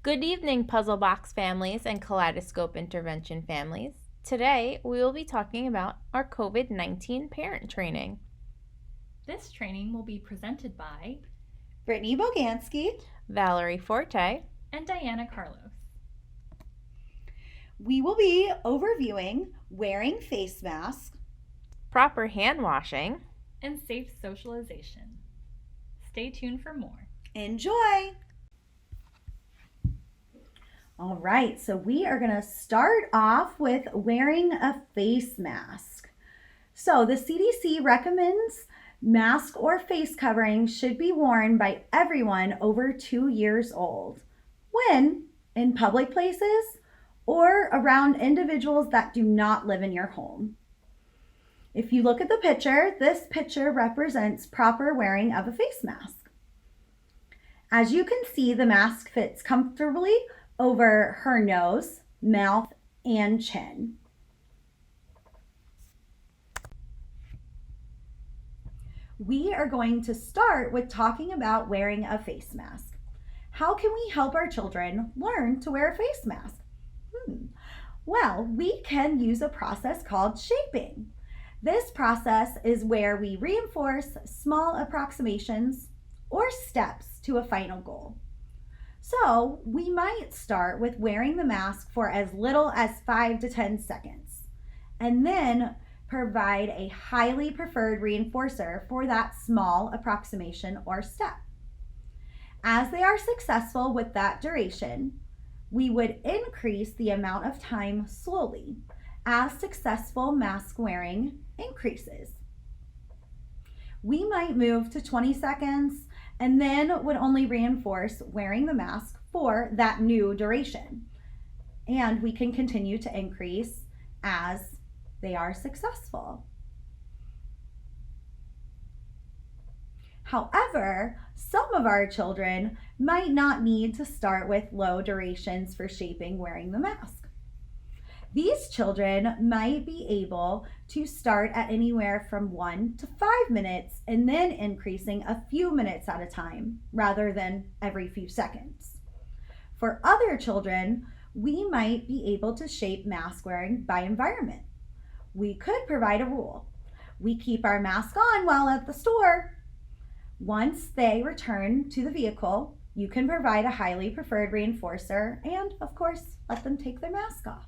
Good evening, Puzzle Box families and Kaleidoscope Intervention families. Today, we will be talking about our COVID-19 parent training. This training will be presented by Brittany Boganski, Valerie Forte, and Dianna Carlos. We will be overviewing wearing face masks, proper hand washing, and safe socialization. Stay tuned for more. Enjoy! All right, so we are going to start off with wearing a face mask. So the CDC recommends mask or face covering should be worn by everyone over 2 years old when in public places or around individuals that do not live in your home. If you look at the picture, this picture represents proper wearing of a face mask. As you can see, the mask fits comfortably over her nose, mouth, and chin. We are going to start with talking about wearing a face mask. How can we help our children learn to wear a face mask? Well, we can use a process called shaping. This process is where we reinforce small approximations or steps to a final goal. So we might start with wearing the mask for as little as 5 to 10 seconds, and then provide a highly preferred reinforcer for that small approximation or step. As they are successful with that duration, we would increase the amount of time slowly as successful mask wearing increases. We might move to 20 seconds and then would only reinforce wearing the mask for that new duration. And we can continue to increase as they are successful. However, some of our children might not need to start with low durations for shaping wearing the mask. These children might be able to start at anywhere from 1 to 5 minutes and then increasing a few minutes at a time rather than every few seconds. For other children, we might be able to shape mask wearing by environment. We could provide a rule. We keep our mask on while at the store. Once they return to the vehicle, you can provide a highly preferred reinforcer and, of course, let them take their mask off.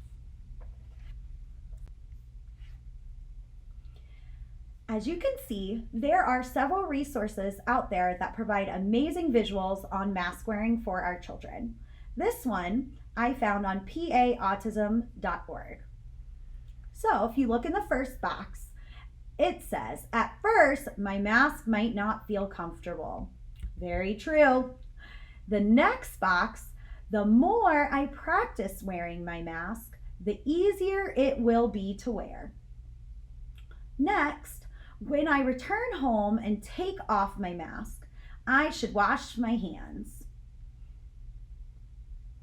As you can see, there are several resources out there that provide amazing visuals on mask wearing for our children. This one I found on paautism.org. So if you look in the first box, it says, at first, my mask might not feel comfortable. Very true. The next box, the more I practice wearing my mask, the easier it will be to wear. Next, when I return home and take off my mask, I should wash my hands.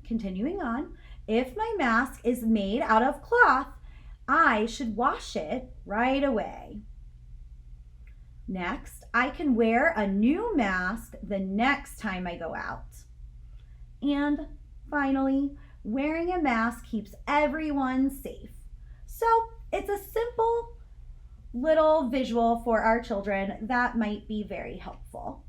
Continuing on, if my mask is made out of cloth, I should wash it right away. Next, I can wear a new mask the next time I go out. And finally, wearing a mask keeps everyone safe. So it's a simple little visual for our children that might be very helpful.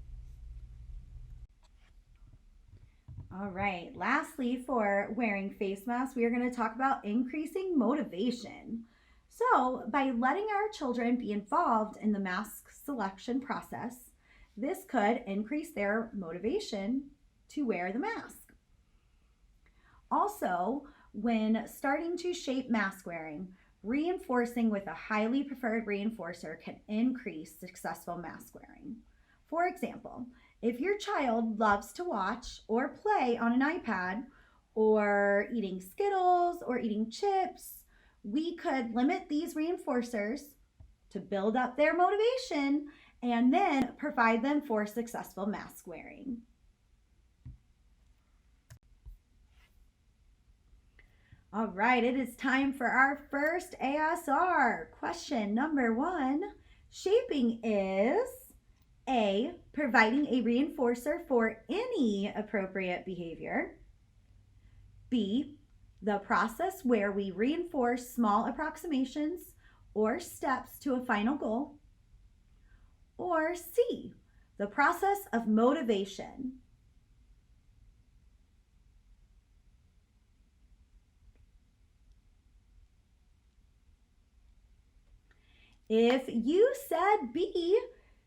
All right, lastly, for wearing face masks, we are going to talk about increasing motivation. So by letting our children be involved in the mask selection process, this could increase their motivation to wear the mask. Also, when starting to shape mask wearing, reinforcing with a highly preferred reinforcer can increase successful mask wearing. For example, if your child loves to watch or play on an iPad or eating Skittles or eating chips, we could limit these reinforcers to build up their motivation and then provide them for successful mask wearing. All right, it is time for our first ASR. Question number 1. Shaping is A, providing a reinforcer for any appropriate behavior. B, the process where we reinforce small approximations or steps to a final goal. Or C, the process of motivation. If you said B,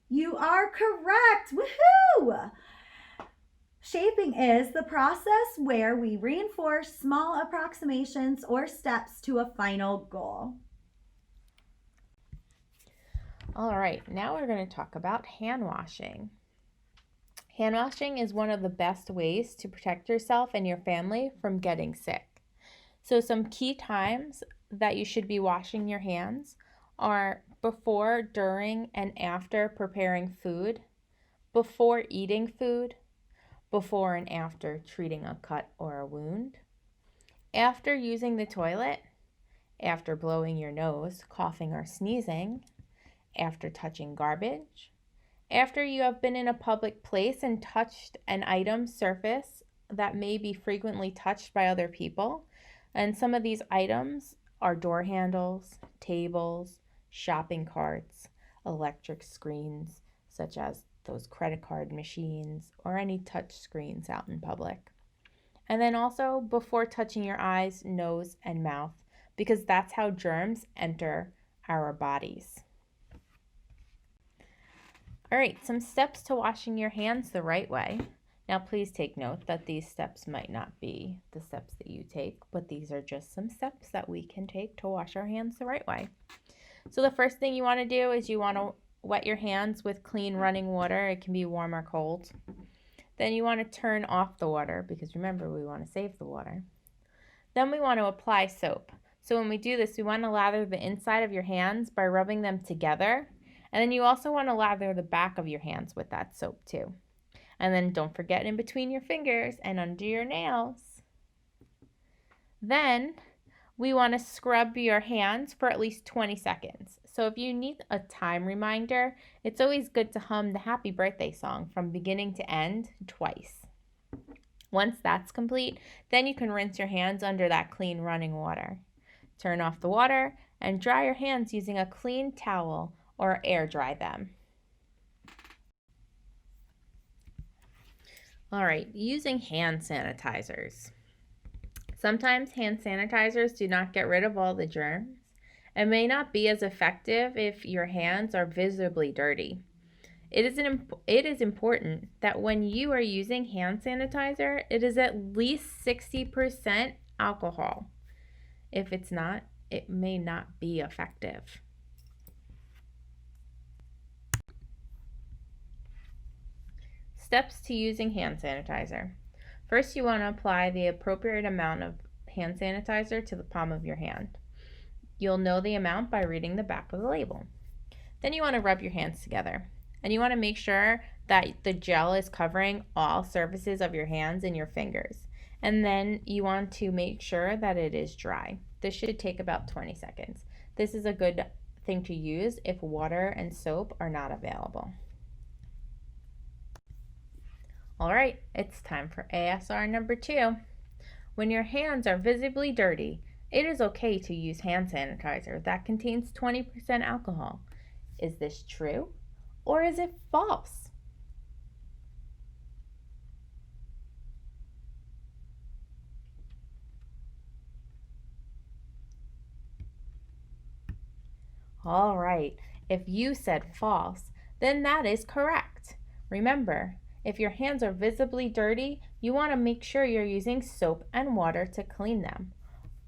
you are correct. Woohoo! Shaping is the process where we reinforce small approximations or steps to a final goal. All right, now we're going to talk about hand washing. Hand washing is one of the best ways to protect yourself and your family from getting sick. So some key times that you should be washing your hands are before, during, and after preparing food, before eating food, before and after treating a cut or a wound, after using the toilet, after blowing your nose, coughing, or sneezing, after touching garbage, after you have been in a public place and touched an item surface that may be frequently touched by other people. And some of these items are door handles, tables, shopping carts, electric screens, such as those credit card machines or any touch screens out in public. And then also before touching your eyes, nose, and mouth, because that's how germs enter our bodies. All right, some steps to washing your hands the right way. Now, please take note that these steps might not be the steps that you take, but these are just some steps that we can take to wash our hands the right way. So the first thing you want to do is you want to wet your hands with clean running water. It can be warm or cold. Then you want to turn off the water because remember, we want to save the water. Then we want to apply soap. So when we do this, we want to lather the inside of your hands by rubbing them together. And then you also want to lather the back of your hands with that soap too. And then don't forget in between your fingers and under your nails. Then we want to scrub your hands for at least 20 seconds. So if you need a time reminder, it's always good to hum the happy birthday song from beginning to end twice. Once that's complete, then you can rinse your hands under that clean running water. Turn off the water and dry your hands using a clean towel or air dry them. All right, using hand sanitizers. Sometimes hand sanitizers do not get rid of all the germs and may not be as effective if your hands are visibly dirty. It is important that when you are using hand sanitizer, it is at least 60% alcohol. If it's not, it may not be effective. Steps to using hand sanitizer. First, you want to apply the appropriate amount of hand sanitizer to the palm of your hand. You'll know the amount by reading the back of the label. Then you want to rub your hands together. And you want to make sure that the gel is covering all surfaces of your hands and your fingers. And then you want to make sure that it is dry. This should take about 20 seconds. This is a good thing to use if water and soap are not available. All right, it's time for ASR number 2. When your hands are visibly dirty, it is okay to use hand sanitizer that contains 20% alcohol. Is this true or is it false? All right, if you said false, then that is correct. Remember, if your hands are visibly dirty, you want to make sure you're using soap and water to clean them.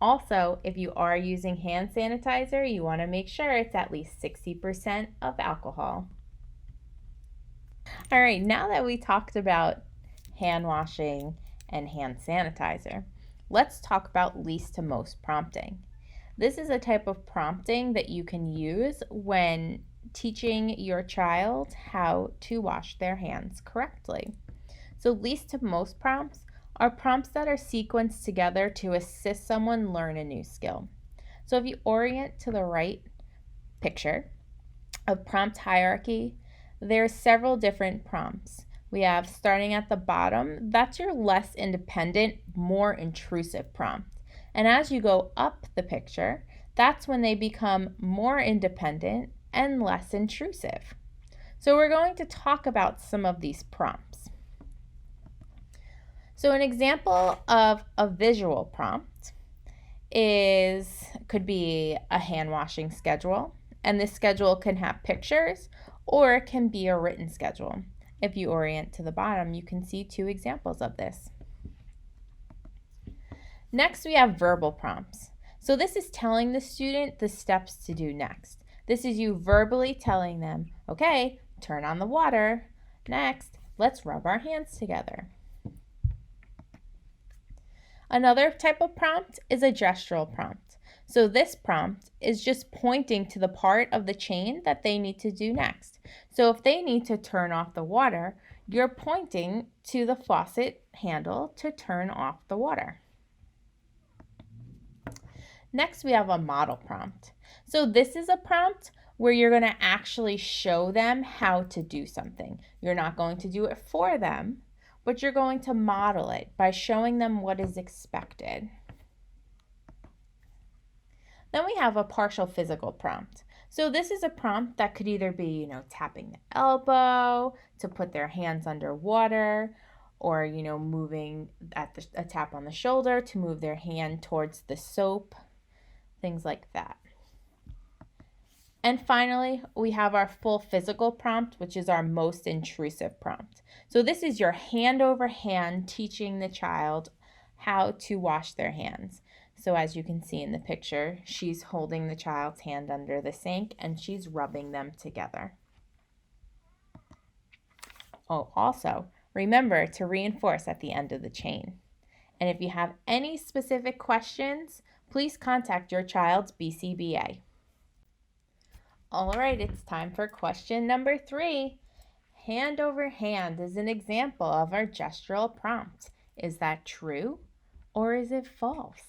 Also, if you are using hand sanitizer, you want to make sure it's at least 60% of alcohol. All right, now that we talked about hand washing and hand sanitizer, let's talk about least to most prompting. This is a type of prompting that you can use when teaching your child how to wash their hands correctly. So least to most prompts are prompts that are sequenced together to assist someone learn a new skill. So if you orient to the right picture of prompt hierarchy, there are several different prompts. We have starting at the bottom, that's your less independent, more intrusive prompt. And as you go up the picture, that's when they become more independent and less intrusive. So we're going to talk about some of these prompts. So an example of a visual prompt could be a hand washing schedule, and this schedule can have pictures or it can be a written schedule. If you orient to the bottom, you can see 2 examples of this. Next, we have verbal prompts. So this is telling the student the steps to do next. This is you verbally telling them, okay, turn on the water. Next, let's rub our hands together. Another type of prompt is a gestural prompt. So this prompt is just pointing to the part of the chain that they need to do next. So if they need to turn off the water, you're pointing to the faucet handle to turn off the water. Next, we have a model prompt. So this is a prompt where you're going to actually show them how to do something. You're not going to do it for them, but you're going to model it by showing them what is expected. Then we have a partial physical prompt. So this is a prompt that could either be, tapping the elbow to put their hands underwater, or, moving a tap on the shoulder to move their hand towards the soap, things like that. And finally, we have our full physical prompt, which is our most intrusive prompt. So this is your hand over hand teaching the child how to wash their hands. So as you can see in the picture, she's holding the child's hand under the sink and she's rubbing them together. Oh, also, remember to reinforce at the end of the chain. And if you have any specific questions, please contact your child's BCBA. All right, it's time for question number 3. Hand over hand is an example of our gestural prompt. Is that true or is it false?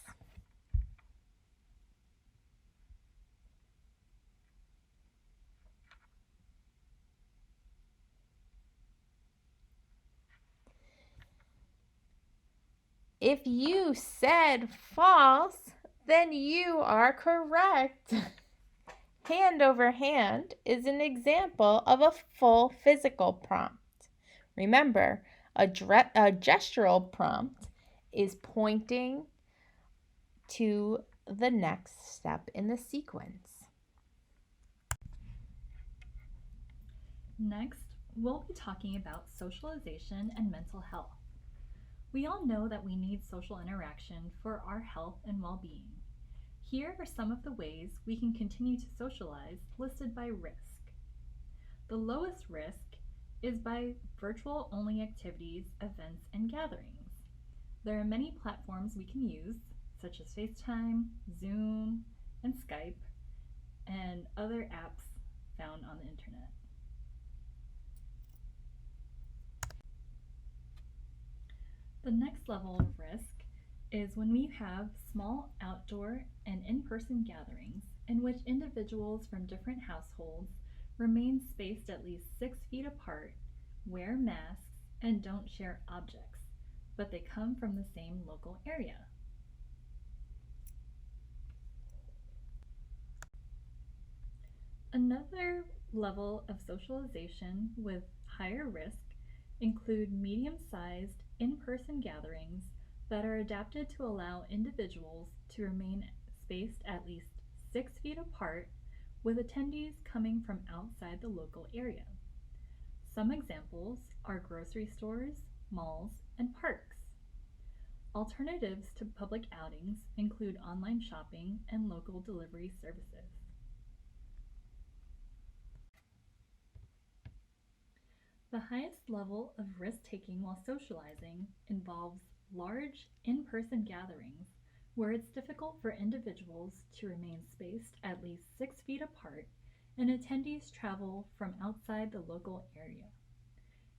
If you said false, then you are correct. Hand over hand is an example of a full physical prompt. Remember, a gestural prompt is pointing to the next step in the sequence. Next, we'll be talking about socialization and mental health. We all know that we need social interaction for our health and well-being. Here are some of the ways we can continue to socialize listed by risk. The lowest risk is by virtual-only activities, events, and gatherings. There are many platforms we can use, such as FaceTime, Zoom, and Skype, and other apps found on the internet. The next level of risk is when we have small outdoor and in-person gatherings in which individuals from different households remain spaced at least 6 feet apart, wear masks, and don't share objects, but they come from the same local area. Another level of socialization with higher risk include medium-sized in-person gatherings that are adapted to allow individuals to remain spaced at least 6 feet apart, with attendees coming from outside the local area. Some examples are grocery stores, malls, and parks. Alternatives to public outings include online shopping and local delivery services. The highest level of risk-taking while socializing involves large in-person gatherings where it's difficult for individuals to remain spaced at least 6 feet apart and attendees travel from outside the local area.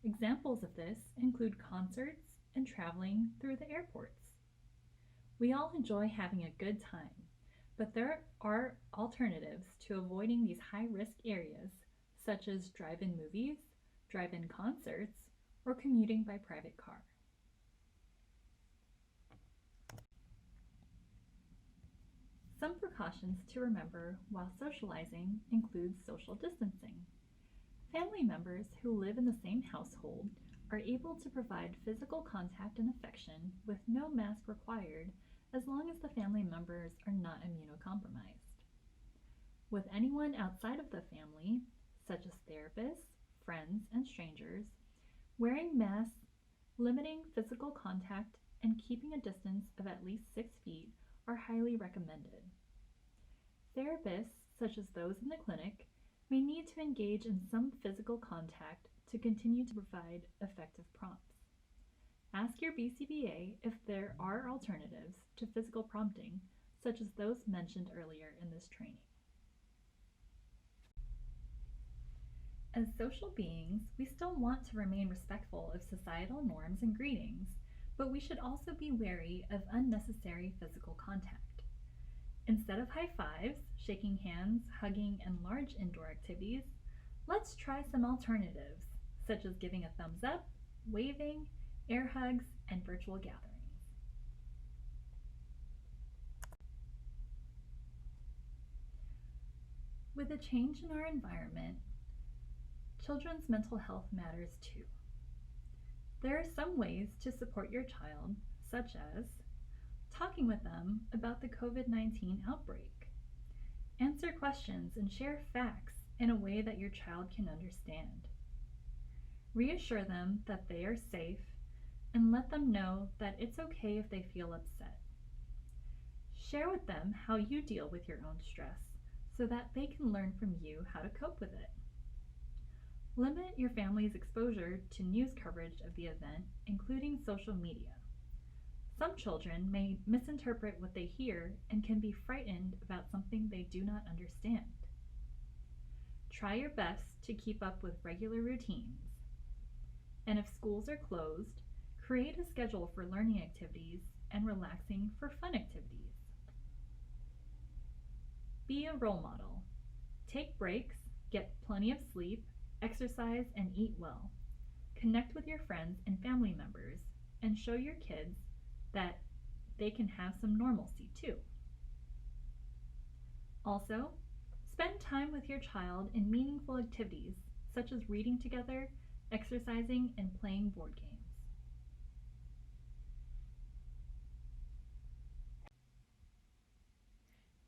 Examples of this include concerts and traveling through the airports. We all enjoy having a good time, but there are alternatives to avoiding these high-risk areas, such as drive-in movies, drive-in concerts, or commuting by private car. Some precautions to remember while socializing include social distancing. Family members who live in the same household are able to provide physical contact and affection with no mask required as long as the family members are not immunocompromised. With anyone outside of the family, such as therapists, friends, and strangers, wearing masks, limiting physical contact, and keeping a distance of at least 6 feet are highly recommended. Therapists, such as those in the clinic, may need to engage in some physical contact to continue to provide effective prompts. Ask your BCBA if there are alternatives to physical prompting, such as those mentioned earlier in this training. As social beings, we still want to remain respectful of societal norms and greetings, but we should also be wary of unnecessary physical contact. Instead of high fives, shaking hands, hugging, and large indoor activities, let's try some alternatives, such as giving a thumbs up, waving, air hugs, and virtual gatherings. With a change in our environment, children's mental health matters too. There are some ways to support your child, such as talking with them about the COVID-19 outbreak. Answer questions and share facts in a way that your child can understand. Reassure them that they are safe and let them know that it's okay if they feel upset. Share with them how you deal with your own stress so that they can learn from you how to cope with it. Limit your family's exposure to news coverage of the event, including social media. Some children may misinterpret what they hear and can be frightened about something they do not understand. Try your best to keep up with regular routines. And if schools are closed, create a schedule for learning activities and relaxing for fun activities. Be a role model. Take breaks, get plenty of sleep, exercise, and eat well. Connect with your friends and family members and show your kids that they can have some normalcy too. Also, spend time with your child in meaningful activities such as reading together, exercising, and playing board games.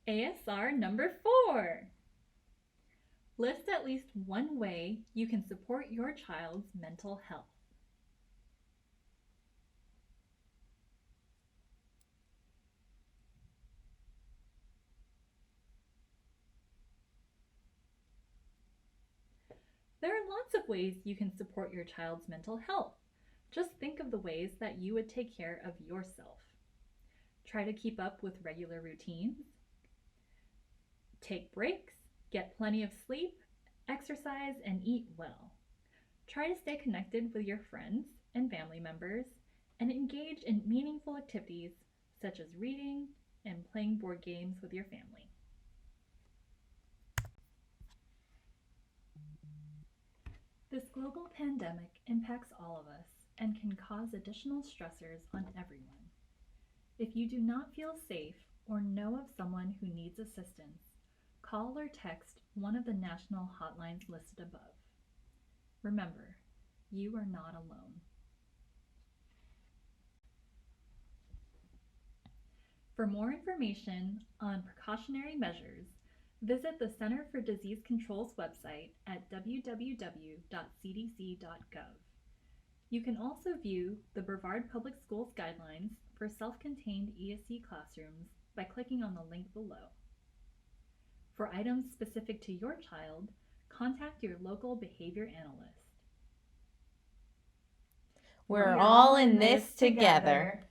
ASR number 4. List at least one way you can support your child's mental health. There are lots of ways you can support your child's mental health. Just think of the ways that you would take care of yourself. Try to keep up with regular routines. Take breaks, get plenty of sleep, exercise, and eat well. Try to stay connected with your friends and family members and engage in meaningful activities such as reading and playing board games with your family. This global pandemic impacts all of us and can cause additional stressors on everyone. If you do not feel safe or know of someone who needs assistance, call or text one of the national hotlines listed above. Remember, you are not alone. For more information on precautionary measures, visit the Center for Disease Control's website at www.cdc.gov. You can also view the Brevard Public Schools guidelines for self-contained ESE classrooms by clicking on the link below. For items specific to your child, contact your local behavior analyst. We're all in this together.